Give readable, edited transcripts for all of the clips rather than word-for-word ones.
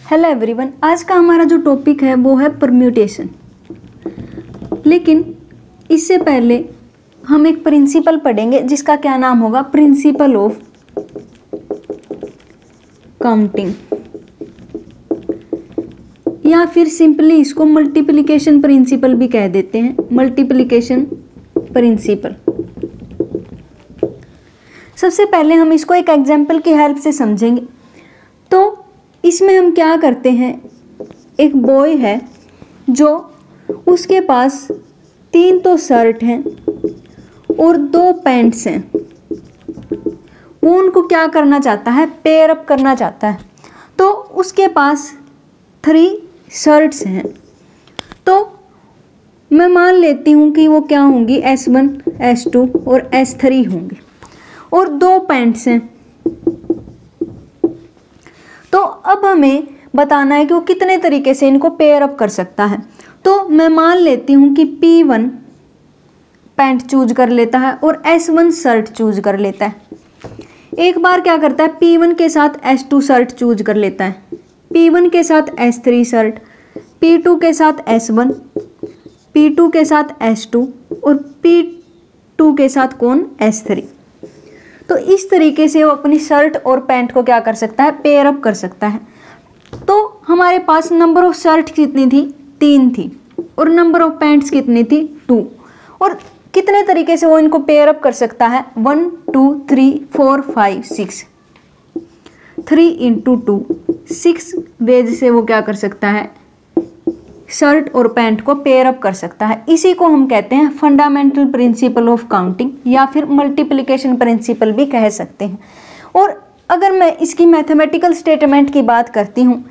Hello everyone, आज का हमारा जो टॉपिक है वो है परम्यूटेशन। लेकिन इससे पहले हम एक प्रिंसिपल पढ़ेंगे जिसका क्या नाम होगा, प्रिंसिपल ऑफ काउंटिंग, या फिर सिंपली इसको मल्टीप्लिकेशन प्रिंसिपल भी कह देते हैं। Multiplication principle. सबसे पहले हम इसको एक एग्जाम्पल की हेल्प से समझेंगे। तो इसमें हम क्या करते हैं, एक बॉय है जो उसके पास 3 तो शर्ट हैं और 2 पैंट्स हैं। वो उनको क्या करना चाहता है, पेयर अप करना चाहता है। तो उसके पास 3 शर्ट्स हैं, तो मैं मान लेती हूँ कि वो क्या होंगी, S1, S2 और S3 होंगी। और 2 पैंट्स हैं, तो अब हमें बताना है कि वो कितने तरीके से इनको पेयर अप कर सकता है। तो मैं मान लेती हूँ कि P1 पैंट चूज कर लेता है और S1 शर्ट चूज कर लेता है। एक बार क्या करता है, P1 के साथ S2 शर्ट चूज कर लेता है, P1 के साथ S3 शर्ट, P2 के साथ S1, P2 के साथ S2 और P2 के साथ कौन, S3। तो इस तरीके से वो अपनी शर्ट और पैंट को क्या कर सकता है, पेयर अप कर सकता है। तो हमारे पास नंबर ऑफ शर्ट कितनी थी, 3 थी, और नंबर ऑफ पैंट्स कितनी थी, 2। और कितने तरीके से वो इनको पेयर अप कर सकता है, 1 2 3 4 5 6, 3 × 2 6 वेज से वो क्या कर सकता है, शर्ट और पैंट को पेयर अप कर सकता है। इसी को हम कहते हैं फंडामेंटल प्रिंसिपल ऑफ काउंटिंग, या फिर मल्टीप्लिकेशन प्रिंसिपल भी कह सकते हैं। और अगर मैं इसकी मैथमेटिकल स्टेटमेंट की बात करती हूँ,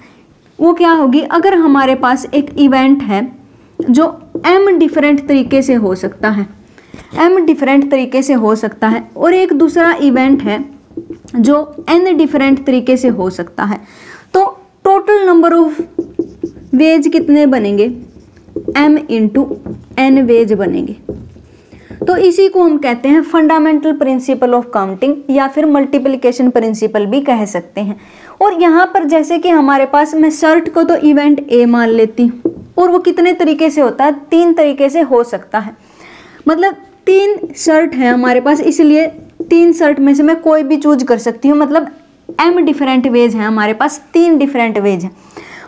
वो क्या होगी, अगर हमारे पास एक इवेंट है जो m डिफरेंट तरीके से हो सकता है, m डिफरेंट तरीके से हो सकता है, और एक दूसरा इवेंट है जो n डिफरेंट तरीके से हो सकता है, तो टोटल नंबर ऑफ वेज कितने बनेंगे, m × n वेज बनेंगे। तो इसी को हम कहते हैं फंडामेंटल प्रिंसिपल ऑफ काउंटिंग, या फिर मल्टीप्लिकेशन प्रिंसिपल भी कह सकते हैं। और यहाँ पर जैसे कि हमारे पास, मैं शर्ट को तो इवेंट A मान लेती हूँ, और वो कितने तरीके से होता है, 3 तरीके से हो सकता है। मतलब 3 शर्ट है हमारे पास, इसलिए 3 शर्ट में से मैं कोई भी चूज कर सकती हूँ। मतलब m डिफरेंट वेज हैं हमारे पास, 3 डिफरेंट वेज हैं।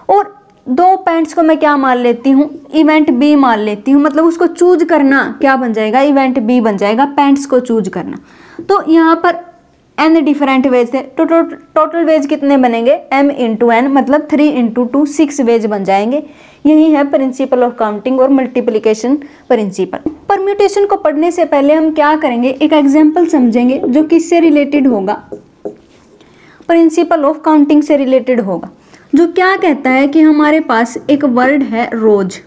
और 2 पैंट्स को मैं क्या मान लेती हूँ, इवेंट B मान लेती हूँ। मतलब उसको चूज करना क्या बन जाएगा, इवेंट B बन जाएगा, पैंट्स को चूज करना। तो यहाँ पर n डिफरेंट वेज थे, तो टोटल वेज कितने बनेंगे, m × n, मतलब 3 × 2 6 वेज बन जाएंगे। यही है प्रिंसिपल ऑफ काउंटिंग और मल्टीप्लिकेशन प्रिंसिपल। परम्यूटेशन को पढ़ने से पहले हम क्या करेंगे, एक एग्जाम्पल समझेंगे जो किससे रिलेटेड होगा, प्रिंसिपल ऑफ काउंटिंग से रिलेटेड होगा, जो क्या कहता है कि हमारे पास एक वर्ड है रोज।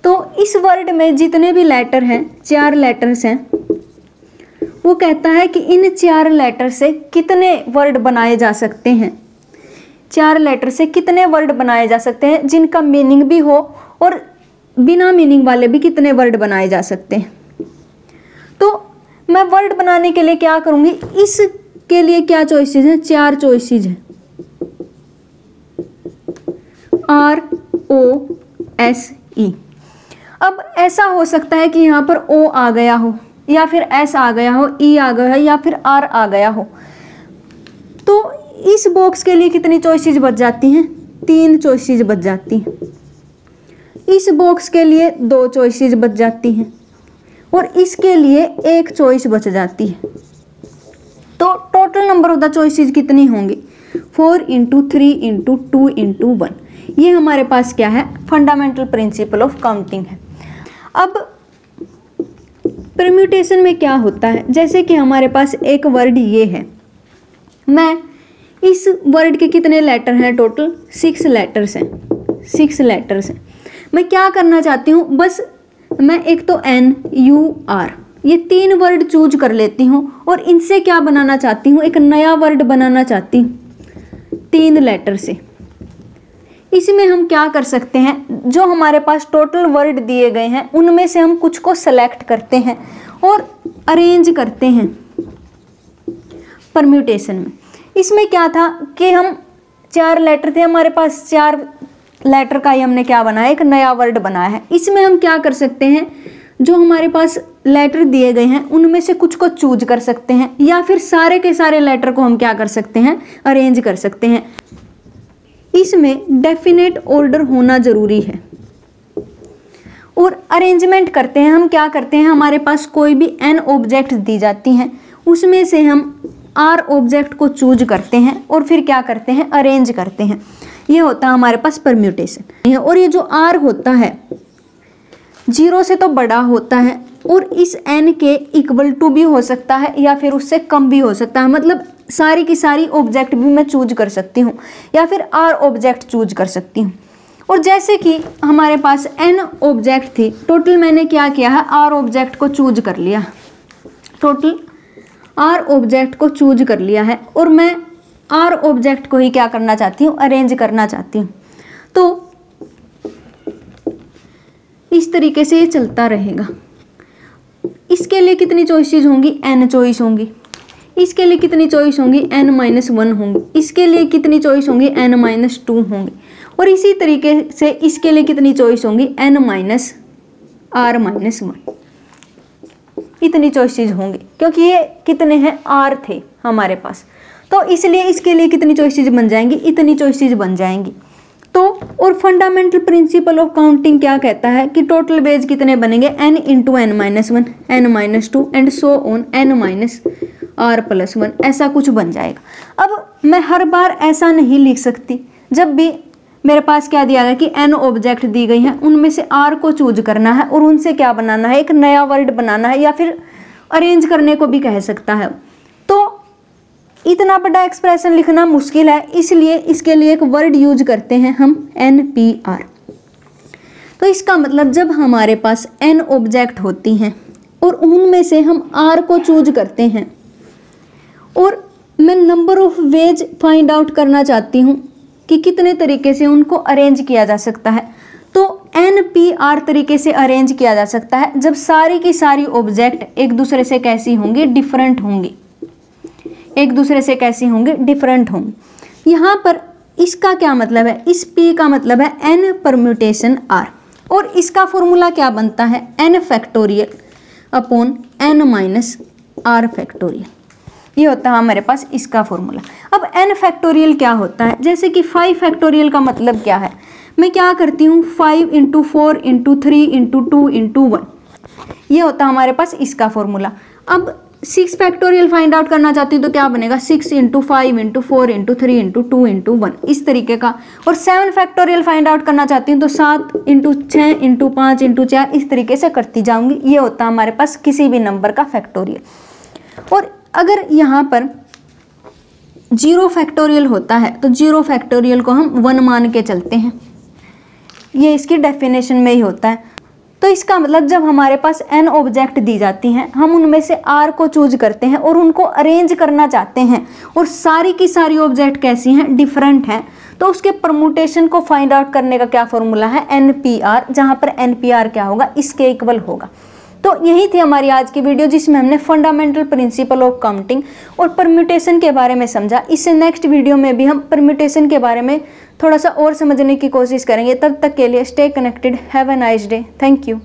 तो इस वर्ड में जितने भी लेटर हैं, 4 लेटर्स हैं, वो कहता है कि इन 4 लेटर से कितने वर्ड बनाए जा सकते हैं, 4 लेटर से कितने वर्ड बनाए जा सकते हैं जिनका मीनिंग भी हो, और बिना मीनिंग वाले भी कितने वर्ड बनाए जा सकते हैं। तो मैं वर्ड बनाने के लिए क्या करूँगी, इसके लिए क्या चॉइसेस हैं, 4 चॉइसेस हैं, ROSE। अब ऐसा हो सकता है कि यहाँ पर O आ गया हो, या फिर S आ गया हो, E आ गया हो, या फिर R आ गया हो। तो इस बॉक्स के लिए कितनी चॉइसेस बच जाती हैं, 3 चॉइसेस बच जाती हैं। इस बॉक्स के लिए 2 चॉइसेस बच जाती हैं, और इसके लिए 1 चॉइस बच जाती है। तो total number of the choices कितनी होंगी, 4 × 3 × 2 × 1। ये हमारे पास क्या है, फंडामेंटल प्रिंसिपल ऑफ काउंटिंग है। अब परम्यूटेशन में क्या होता है, जैसे कि हमारे पास एक वर्ड ये है, मैं इस वर्ड के कितने लेटर हैं, टोटल 6 लेटर्स हैं, 6 लेटर्स हैं। मैं क्या करना चाहती हूँ, बस मैं एक तो N U R ये 3 वर्ड चूज कर लेती हूँ, और इनसे क्या बनाना चाहती हूँ, एक नया वर्ड बनाना चाहती हूँ 3 लेटर से। इसमें हम क्या कर सकते हैं, जो हमारे पास टोटल वर्ड दिए गए हैं उनमें से हम कुछ को सेलेक्ट करते हैं और अरेंज करते हैं परम्यूटेशन में। इसमें क्या था कि हम 4 लेटर थे हमारे पास, 4 लेटर का ही हमने क्या बनाया, एक नया वर्ड बनाया है। इसमें हम क्या कर सकते हैं, जो हमारे पास लेटर दिए गए हैं उनमें से कुछ को चूज कर सकते हैं, या फिर सारे के सारे लेटर को हम क्या कर सकते हैं, अरेंज कर सकते हैं। इसमें डेफिनेट ऑर्डर होना जरूरी है। और अरेंजमेंट करते हैं हम, क्या करते हैं, हमारे पास कोई भी n ऑब्जेक्ट दी जाती हैं, उसमें से हम r ऑब्जेक्ट को चूज करते हैं और फिर क्या करते हैं, अरेंज करते हैं। ये होता है हमारे पास परम्यूटेशन। और ये जो r होता है 0 से तो बड़ा होता है और इस n के इक्वल टू भी हो सकता है या फिर उससे कम भी हो सकता है। मतलब सारी की सारी ऑब्जेक्ट भी मैं चूज कर सकती हूँ या फिर r ऑब्जेक्ट चूज कर सकती हूँ। और जैसे कि हमारे पास n ऑब्जेक्ट थी, टोटल मैंने क्या किया है, r ऑब्जेक्ट को चूज कर लिया, टोटल r ऑब्जेक्ट को चूज कर लिया है और मैं r ऑब्जेक्ट को ही क्या करना चाहती हूँ, अरेंज करना चाहती हूँ। तो इस तरीके से ये चलता रहेगा। इसके लिए कितनी चॉइसेस होंगी, n चॉइस होंगी। इसके लिए कितनी चॉइस होंगी, n-1 होंगी। इसके लिए कितनी चॉइस होंगी, n-2 होंगी। और इसी तरीके से इसके लिए कितनी चॉइस होंगी, n-r-1। इतनी चॉइसेस होंगी क्योंकि ये कितने हैं, r थे हमारे पास, तो इसलिए इसके लिए कितनी चॉइसेस बन जाएंगी, इतनी चॉइसेस बन जाएंगी। तो और फंडामेंटल प्रिंसिपल ऑफ काउंटिंग क्या कहता है कि टोटल बेज कितने बनेंगे, n into n-1, n-2 and so on n-r+1, ऐसा कुछ बन जाएगा। अब मैं हर बार ऐसा नहीं लिख सकती। जब भी मेरे पास क्या दिया गया कि n ऑब्जेक्ट दी गई हैं, उनमें से r को चूज करना है और उनसे क्या बनाना है, एक नया वर्ड बनाना है या फिर अरेंज करने को भी कह सकता है। तो इतना बड़ा एक्सप्रेशन लिखना मुश्किल है, इसलिए इसके लिए एक वर्ड यूज करते हैं हम NPR। तो इसका मतलब जब हमारे पास n ऑब्जेक्ट होती हैं और उनमें से हम r को चूज करते हैं और मैं number of ways find out करना चाहती हूँ कि कितने तरीके से उनको अरेंज किया जा सकता है, तो NPR तरीके से अरेंज किया जा सकता है जब सारी की सारी ऑब्जेक्ट एक दूसरे से कैसी होंगी, डिफरेंट होंगी, एक दूसरे से कैसी होंगी, डिफरेंट होंगी। यहाँ पर इसका क्या मतलब है, इस P का मतलब है n परम्यूटेशन R, और इसका फॉर्मूला क्या बनता है, n factorial upon n-r factorial. ये होता है हमारे पास इसका फॉर्मूला। अब n फैक्टोरियल क्या होता है, जैसे कि 5 फैक्टोरियल का मतलब क्या है, मैं क्या करती हूँ 5 × 4 × 3 × 2 × 1, ये होता है हमारे पास इसका फॉर्मूला। अब 6 फैक्टोरियल फाइंड आउट करना चाहती हूँ तो क्या बनेगा, 6 × 5 × 4 × 3 × 2 × 1, इस तरीके का। और 7 फैक्टोरियल फाइंड आउट करना चाहती हूँ तो 7 × 6 × 5 × 4, इस तरीके से करती जाऊंगी। ये होता है हमारे पास किसी भी नंबर का फैक्टोरियल। और अगर यहाँ पर 0 फैक्टोरियल होता है तो 0 फैक्टोरियल को हम 1 मान के चलते हैं, ये इसकी डेफिनेशन में ही होता है। तो इसका मतलब जब हमारे पास n ऑब्जेक्ट दी जाती हैं, हम उनमें से r को चूज करते हैं और उनको अरेंज करना चाहते हैं और सारी की सारी ऑब्जेक्ट कैसी हैं, डिफरेंट हैं, तो उसके परम्यूटेशन को फाइंड आउट करने का क्या फॉर्मूला है, NPR, जहाँ पर NPR क्या होगा, इसके इक्वल होगा। तो यही थी हमारी आज की वीडियो जिसमें हमने फंडामेंटल प्रिंसिपल ऑफ काउंटिंग और परम्यूटेशन के बारे में समझा। इससे नेक्स्ट वीडियो में भी हम परम्यूटेशन के बारे में थोड़ा सा और समझने की कोशिश करेंगे। तब तक के लिए stay connected, have a nice day, thank you.